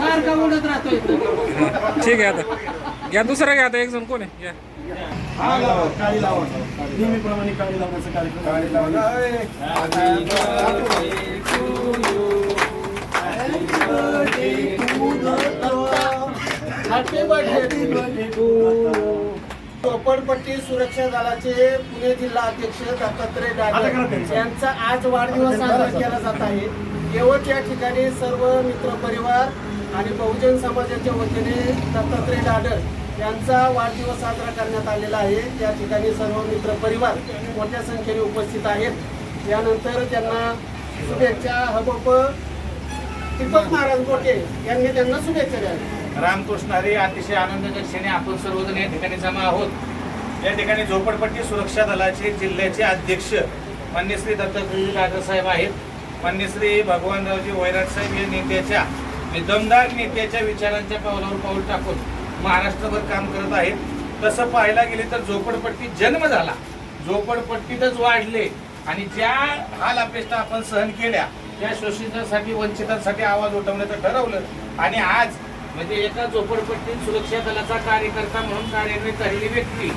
सारखा उडत राहतोय. ठीक आहे, आता घ्या दुसरा घ्या. आता एक जण कोण आहे घ्या. काळी लावण नेहमीप्रमाणे काळी लावण्याचा कार्यक्रम. काळी लावण झोपडपट्टी सुरक्षा दलाचे पुणे जिल्हा अध्यक्ष दत्तात्रय डागर यांचा आज वाढदिवस साजरा केला जात आहे. येवत या ठिकाणी सर्व मित्र परिवार आणि बहुजन समाजाच्या वतीने दत्तात्रय डागर यांचा वाढदिवस साजरा करण्यात आलेला आहे. या ठिकाणी सर्व मित्र परिवार मोठ्या संख्येने उपस्थित आहेत. यानंतर त्यांना शुभेच्छा हबप दीपक महाराज गोटे यांनी त्यांना शुभेच्छा द्याव्या. रामकृष्ण हरी. अतिशय आनंदाच्या क्षणी आपण सर्वजण या ठिकाणी जमा आहोत. या ठिकाणी झोपडपट्टी सुरक्षा दलाचे जिल्ह्याचे अध्यक्ष मान्य श्री दत्तात्रय डागर साहेब आहेत. मान्य श्री भगवानरावजी वैराट साहेब या नेत्याच्या दमदार नेत्याच्या विचारांच्या पावलावर पाऊल टाकून महाराष्ट्रभर काम करत आहेत. तसं पाहायला गेले तर झोपडपट्टी जन्म झाला, झोपडपट्टीतच वाढले आणि ज्या हाल अपेष्टा आपण सहन केल्या त्या शोषितांसाठी वंचितांसाठी आवाज उठवण्याचं ठरवलं आणि आज म्हणजे एका झोपडपट्टी सुरक्षा दलाचा कार्यकर्ता म्हणून कार्यान्वित झालेली व्यक्ती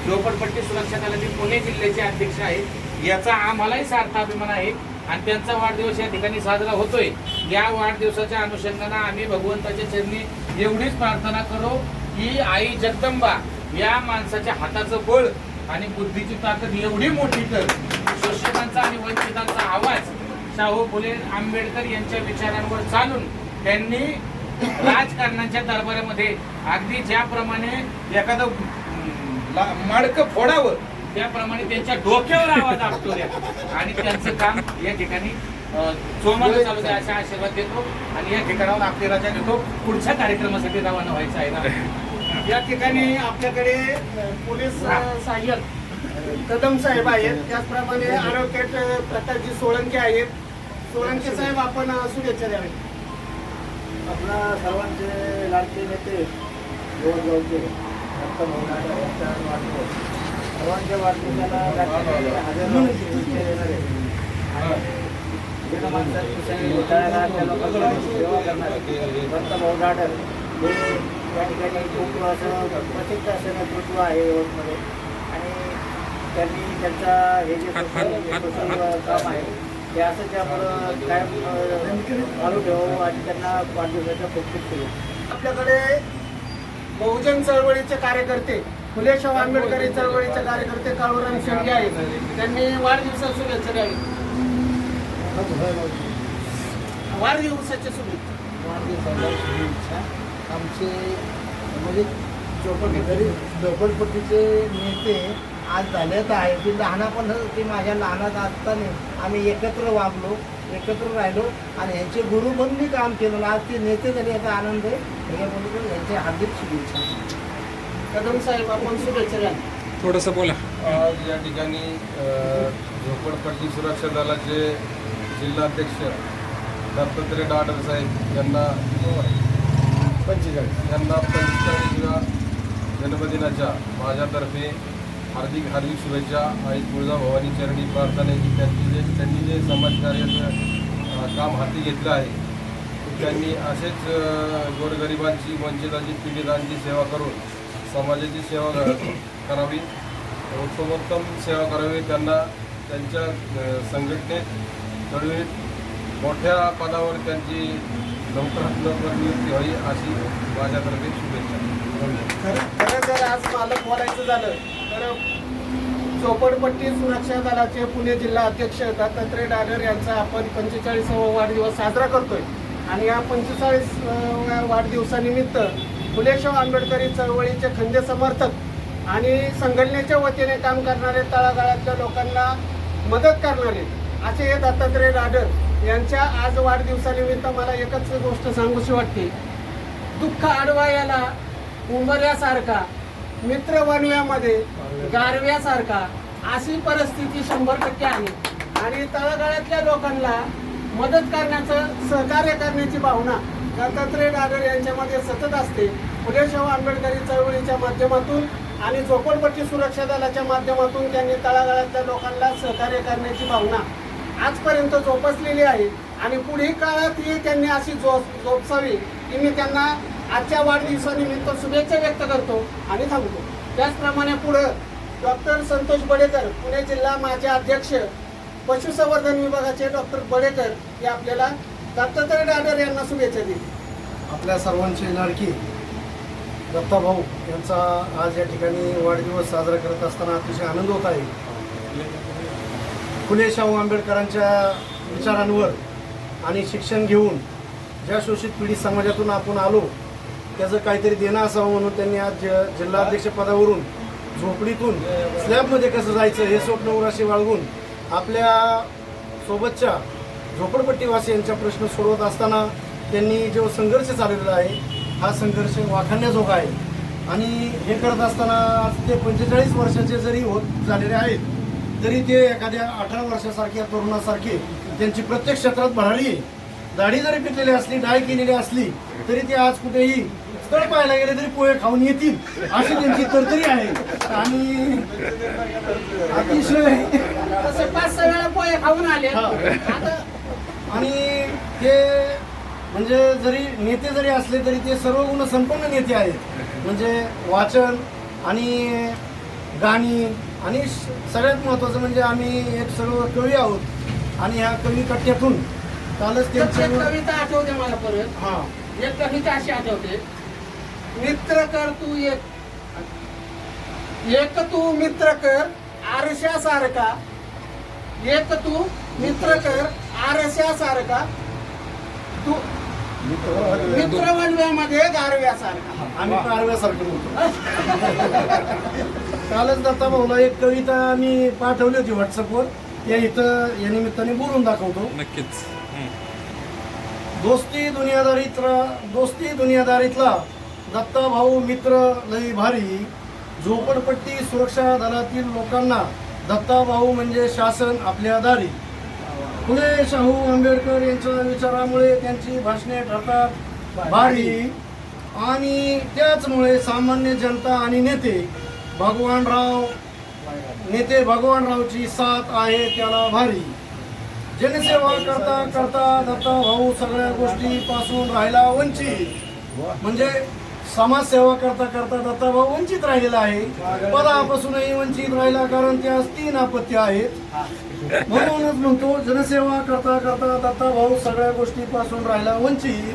झोपडपट्टी सुरक्षा दलाचे पुणे जिल्ह्याचे अध्यक्ष आहेत. याचा आम्हालाही सार्थ अभिमान आहे आणि त्यांचा वाढदिवस या ठिकाणी साजरा होतोय. या वाढदिवसाच्या अनुषंगाने आम्ही भगवंताच्या चरणी एवढीच प्रार्थना करू की आई जगदंबा या माणसाच्या हाताचं बळ आणि बुद्धीची ताकद एवढी मोठी कर, शोषितांचा आणि वंचितांचा आवाज शाहू फुले आंबेडकर यांच्या विचारांवर चालून त्यांनी राजकारणाच्या दरबारामध्ये अगदी ज्याप्रमाणे एखादं मडकं फोडावं त्याप्रमाणे त्यांच्या डोक्यावर आवाज आपटो द्या आणि त्यांचं काम या ठिकाणी जोमानं चालू द्या अशा आशीर्वाद देतो आणि या ठिकाणावर आपली रजा देतो. पुढच्या कार्यक्रमासाठी रवाना व्हायचं आहे ना. या ठिकाणी आपल्याकडे पोलीस सहाय्यक कदम साहेब आहेत. त्याचप्रमाणे ॲडव्होकेट प्रकाशजी सोळंके आहेत. सोळंके साहेब आपण शुभेच्छा द्यावे. आपला सर्वांचे लाडके नेते जवळजवळचे सर्वांच्या वाढदिवसाला हजारो येणारे सेवा करणारे दत्तभाऊ डागर हे या ठिकाणी खूप असं प्रसिद्ध असं नेतृत्व आहे यवतमध्ये आणि त्यांनी त्यांचा हे जे काम आहे ते असं त्यामुळं कायम चालू ठेवावं आणि त्यांना वाढदिवसाच्या खूप खूप शुभेच्छा. आपल्याकडे बहुजन चळवळीचे कार्यकर्ते फुले शाहू आंबेडकरी चळवळीचे कार्यकर्ते काळूराम शेंडगे आहेत. त्यांनी वाढदिवसाच्या शुभेच्छा द्यावी. वाढदिवसाच्या शुभेच्छा. वाढदिवसाला शुभेच्छा. आमचे म्हणजे झोपडपट्टीचे नेते आज झालेच आहे की लहानापण की माझ्या लहानात असताना आम्ही एकत्र वागलो, एकत्र राहिलो आणि यांचे गुरु पण मी काम केलं. आज ते नेते झाले याचा आनंद आहे. त्याच्याबरोबर यांचे हार्दिक शुभेच्छा. कदम साहेब आपण शुभेच्छा द्या. थोडंसं बोला. आज या ठिकाणी झोपडपट्टी सुरक्षा दलाचे जिल्हाध्यक्ष दत्तात्रय डागर साहेब यांना 45व्या जन्मदिनाच्या माझ्यातर्फे हार्दिक शुभेच्छा. आई तुळजाभवानी चरणी प्रार्थना की त्यांनी जे समाजकार्याचं काम हाती घेतलं आहे त्यांनी असेच गोरगरिबांची, वंचितांची, पीडितांची सेवा करून समाजाची सेवा करावी, उत्तमोत्तम सेवा करावी. त्यांना त्यांच्या संघटनेत चळवळीत मोठ्या पदावर त्यांची लवकरात लवकर नियुक्ती व्हावी अशी माझ्यातर्फे शुभेच्छा. खरं जर आज मालक बोलायचं झालं तर झोपडपट्टी सुरक्षा दलाचे पुणे जिल्हा अध्यक्ष दत्तात्रय डागर यांचा आपण 45वा वाढदिवस साजरा करतोय आणि या 45व्या वाढदिवसानिमित्त फुले शाहू आंबेडकरी चळवळीचे खंदे समर्थक आणि संघटनेच्या वतीने काम करणारे, तळागाळातल्या लोकांना मदत करणारे असे हे दत्तात्रय डागर यांच्या आज वाढदिवसानिमित्त मला एकच गोष्ट सांगूशी वाटते. दुःख आडवायाला उंबऱ्यासारखा, मित्र वनव्यामध्ये गारव्यासारखा अशी परिस्थिती 100% आहे आणि तळागाळातल्या लोकांना मदत करण्याचं, सहकार्य करण्याची भावना दत्तात्रय डागर यांच्यामध्ये सतत असते. फुले शाहू आंबेडकरी चळवळीच्या माध्यमातून आणि झोपडपट्टी सुरक्षा दलाच्या माध्यमातून त्यांनी तळागाळातल्या लोकांना सहकार्य करण्याची भावना आजपर्यंत जोपासलेली आहे. आणि पुढील काळातही त्यांनी अशी जोपासावी की मी त्यांना आजच्या वाढदिवसानिमित्त शुभेच्छा व्यक्त करतो आणि थांबतो. त्याचप्रमाणे पुढं डॉक्टर संतोष बडेकर, पुणे जिल्हा माझे अध्यक्ष पशुसंवर्धन विभागाचे डॉक्टर बडेकर हे आपल्याला दत्तात्रय डागर यांना शुभेच्छा दिली. आपल्या सर्वांची लाडकी दत्ताभाऊ यांचा आज या ठिकाणी वाढदिवस साजरा करत असताना अतिशय आनंद होत आहे. फुले शाहू आंबेडकरांच्या विचारांवर आणि शिक्षण घेऊन ज्या शोषित पिढी समाजातून आपण आलो त्याचं काहीतरी देणं असावं म्हणून त्यांनी आज जिल्हाध्यक्षपदावरून झोपडीतून स्लॅबमध्ये कसं जायचं हे स्वप्न उराशी बाळगून आपल्या सोबतच्या झोपडपट्टीवासियांचा प्रश्न सोडवत असताना त्यांनी जो संघर्ष चालवलेला आहे हा संघर्ष वाखाणण्याजोगा आहे. आणि हे करत असताना आज ते 45 वर्षाचे जरी होत झालेले आहेत तरी ते एखाद्या 18 वर्षासारख्या तरुणासारखे त्यांची प्रत्येक क्षेत्रात भरारी आहे. दाढी जरी पिकलेली असली, डाय केलेली असली तरी ते आज कुठेही स्थळ पाहायला गेले तरी पोहे खाऊन येतील अशी त्यांची तरतरी आहे. आणि अतिशय तसे 5-6 वेळा पोहे खाऊन आले. हा. आता आणि ते म्हणजे जरी नेते जरी असले तरी ते सर्व गुण संपन्न नेते आहेत. म्हणजे वाचन आणि गाणी आणि सगळ्यात महत्त्वाचं म्हणजे आम्ही एक सर्व कवी आहोत आणि ह्या कवी कट्ट्यातून कालच एक त्यांच्या कविता आठवते मला परत. हां एक कविता अशी आठवते, मित्र कर तू एक तू मित्र कर आरशासारखा, एक तू मित्र कर आरशासारखा, तू मित्रवणव्यामध्ये गारव्यासारखा. आम्ही पारव्यासारखं म्हणतो. कालच दत्ताभाऊला एक कविता मी पाठवली होती व्हॉट्सअपवर, या इथं या निमित्ताने बोलून दाखवतो. नक्कीच. दोस्ती दुनियादारीतला दत्ताभाऊ मित्र लई भारी, झोपडपट्टी सुरक्षा दलातील लोकांना दत्ताभाऊ म्हणजे शासन आपल्या दारी. फुले शाहू आंबेडकर यांच्या विचारामुळे त्यांची भाषणे ठरतात भारी आणि त्याचमुळे सामान्य जनता आणि नेते भगवानरावची साथ आहे त्याला भारी. जनसेवा करता करता दत्ताभाऊ सगळ्या गोष्टीपासून राहिला वंचित. म्हणजे समाजसेवा करता करता दत्ताभाऊ वंचित राहिलेला आहे. पदापासूनही वंचित राहिला कारण त्यास 3 अपत्य आहेत. म्हणूनच म्हणतो जनसेवा करता करता दत्ताभाऊ सगळ्या गोष्टीपासून राहिला वंचित.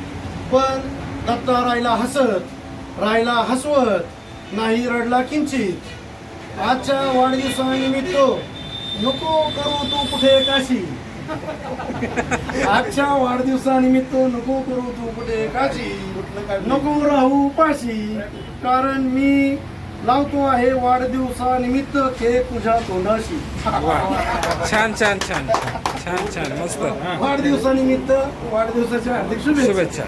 पण दत्ता राहिला हसवत नाही रडला किंचित. आजच्या वाढदिवसानिमित्त नको करू तू कुठे काशी. आजच्या वाढदिवसानिमित्त नको करू तू कुठे काशी, नको राहू पाशी, कारण मी लावतो आहे वाढदिवसानिमित्त केक तुझ्या तोंडाशी. छान छान छान छान छान मस्त. वाढदिवसानिमित्त वाढदिवसाच्या हार्दिक शुभेच्छा. शुभेच्छा.